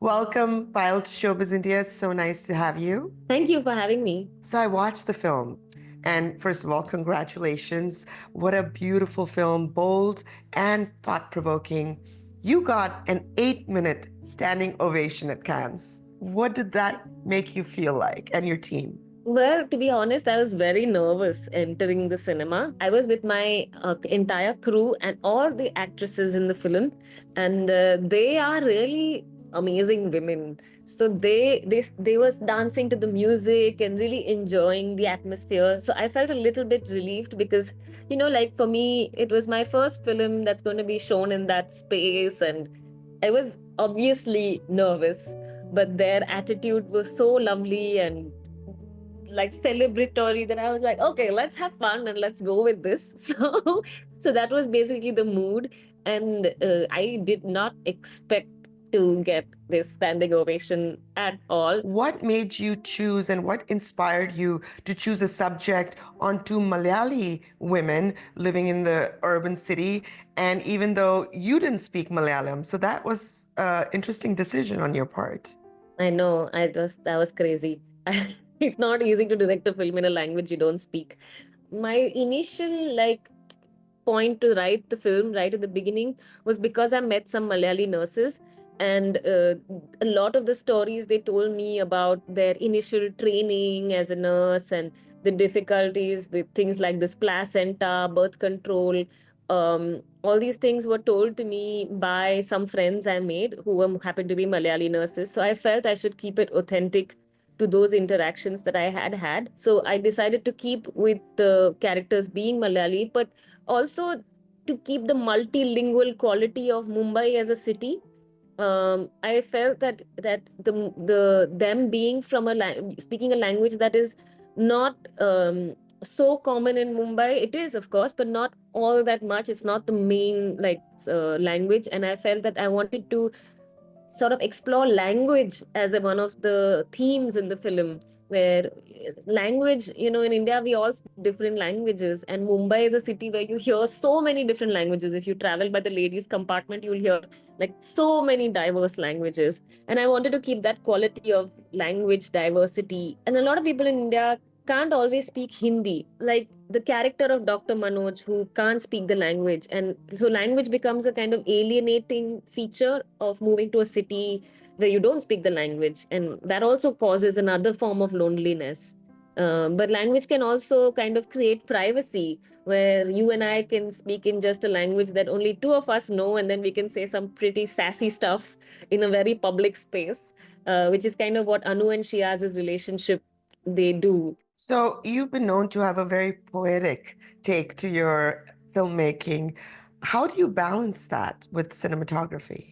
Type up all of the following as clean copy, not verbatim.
Welcome, Payal, to Showbiz India. It's so nice to have you. Thank you for having me. So I watched the film, and first of all, congratulations. What a beautiful film, bold and thought-provoking. You got an 8-minute standing ovation at Cannes. What did that make you feel like, and your team? Well, to be honest, I was very nervous entering the cinema. I was with my entire crew and all the actresses in the film, and they are really amazing women. So they was dancing to the music and really enjoying the atmosphere. So I felt a little bit relieved because, like for me, it was my first film that's going to be shown in that space, and I was obviously nervous, but their attitude was so lovely and like celebratory that I was like, okay, let's have fun and let's go with this. So that was basically the mood, and I did not expect to get this standing ovation at all. What made you choose and what inspired you to choose a subject on two Malayali women living in the urban city? And even though you didn't speak Malayalam, so that was an interesting decision on your part. I know, that was crazy. It's not easy to direct a film in a language you don't speak. My initial point to write the film right at the beginning was because I met some Malayali nurses, and a lot of the stories they told me about their initial training as a nurse and the difficulties with things like this placenta, birth control. All these things were told to me by some friends I made who happened to be Malayali nurses. So I felt I should keep it authentic to those interactions that I had had. So I decided to keep with the characters being Malayali, but also to keep the multilingual quality of Mumbai as a city. I felt that the them being from speaking a language that is not so common in Mumbai. It is, of course, but not all that much. It's not the main language, and I felt that I wanted to sort of explore language as one of the themes in the film, where language, in India we all speak different languages, and Mumbai is a city where you hear so many different languages. If you travel by the ladies compartment, you'll hear like so many diverse languages, and I wanted to keep that quality of language diversity. And a lot of people in India can't always speak Hindi, like the character of Dr. Manoj, who can't speak the language. And so language becomes a kind of alienating feature of moving to a city where you don't speak the language. And that also causes another form of loneliness. But language can also kind of create privacy, where you and I can speak in just a language that only two of us know, and then we can say some pretty sassy stuff in a very public space, which is kind of what Anu and Shiaz's relationship they do. So you've been known to have a very poetic take to your filmmaking. How do you balance that with cinematography?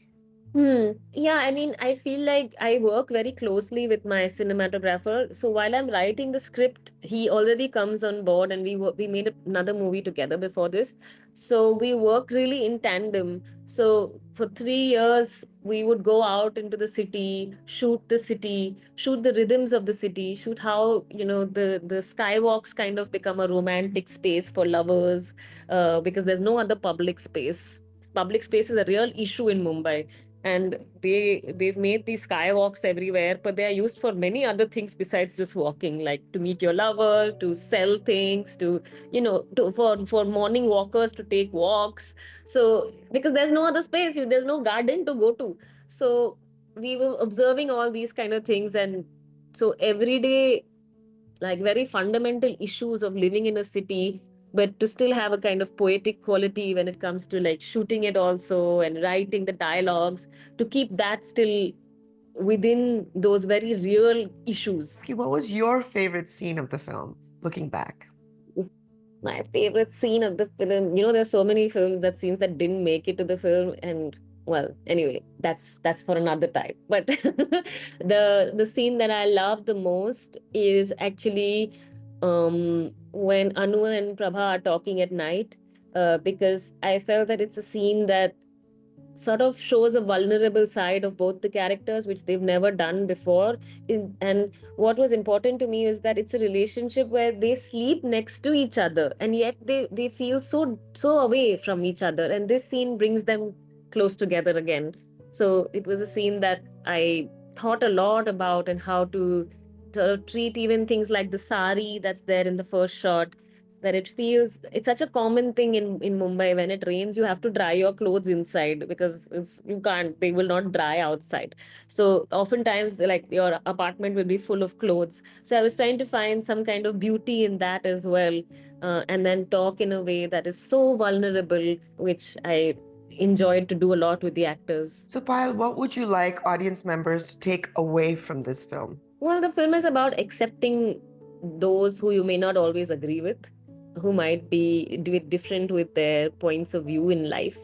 Yeah, I mean, I feel like I work very closely with my cinematographer. So while I'm writing the script, he already comes on board, and we made another movie together before this. So we work really in tandem. So for 3 years, we would go out into the city, shoot the rhythms of the city, shoot how, the skywalks kind of become a romantic space for lovers, because there's no other public space. Public space is a real issue in Mumbai, and they've made these skywalks everywhere, but they are used for many other things besides just walking, like to meet your lover, to sell things, for morning walkers to take walks. So because there's no other space, there's no garden to go to. So we were observing all these kind of things, and so every day, like very fundamental issues of living in a city, but to still have a kind of poetic quality when it comes to like shooting it also and writing the dialogues, to keep that still within those very real issues. What was your favorite scene of the film, looking back? My favorite scene of the film, there's so many films that scenes that didn't make it to the film, and well, anyway, that's for another time. But the scene that I love the most is actually when Anu and Prabha are talking at night, because I felt that it's a scene that sort of shows a vulnerable side of both the characters, which they've never done before. And what was important to me is that it's a relationship where they sleep next to each other, and yet they feel so away from each other. And this scene brings them close together again. So it was a scene that I thought a lot about, and how to treat even things like the sari that's there in the first shot. That it feels, it's such a common thing in Mumbai. When it rains, you have to dry your clothes inside, because you can't, they will not dry outside. So oftentimes, like, your apartment will be full of clothes. So I was trying to find some kind of beauty in that as well, and then talk in a way that is so vulnerable, which I enjoyed to do a lot with the actors. So, Payal, what would you like audience members to take away from this film? Well, the film is about accepting those who you may not always agree with, who might be different with their points of view in life.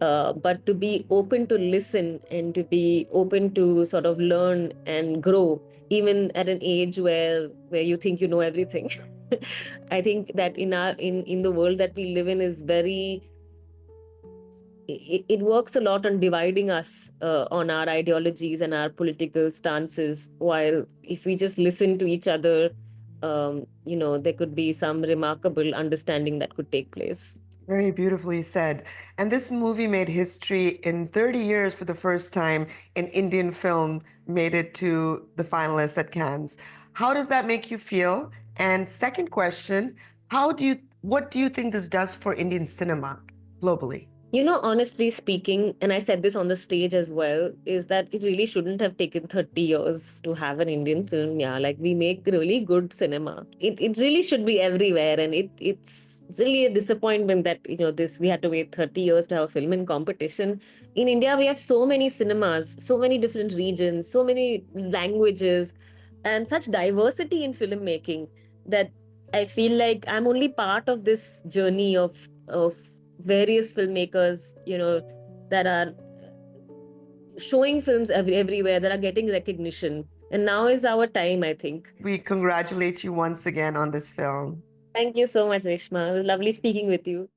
But to be open to listen, and to be open to sort of learn and grow, even at an age where you think you know everything. I think that in the world that we live in is very, it works a lot on dividing us on our ideologies and our political stances. While if we just listen to each other, there could be some remarkable understanding that could take place. Very beautifully said. And this movie made history. In 30 years, for the first time, an Indian film made it to the finalists at Cannes. How does that make you feel? And second question, what do you think this does for Indian cinema globally? Honestly speaking, and I said this on the stage as well, is that it really shouldn't have taken 30 years to have an Indian film. Yeah, like, we make really good cinema. It really should be everywhere. And it's really a disappointment that, this, we had to wait 30 years to have a film in competition. In India, we have so many cinemas, so many different regions, so many languages, and such diversity in filmmaking, that I feel like I'm only part of this journey of various filmmakers, that are showing films everywhere, that are getting recognition. And now is our time, I think. We congratulate you once again on this film. Thank you so much, Reshma. It was lovely speaking with you.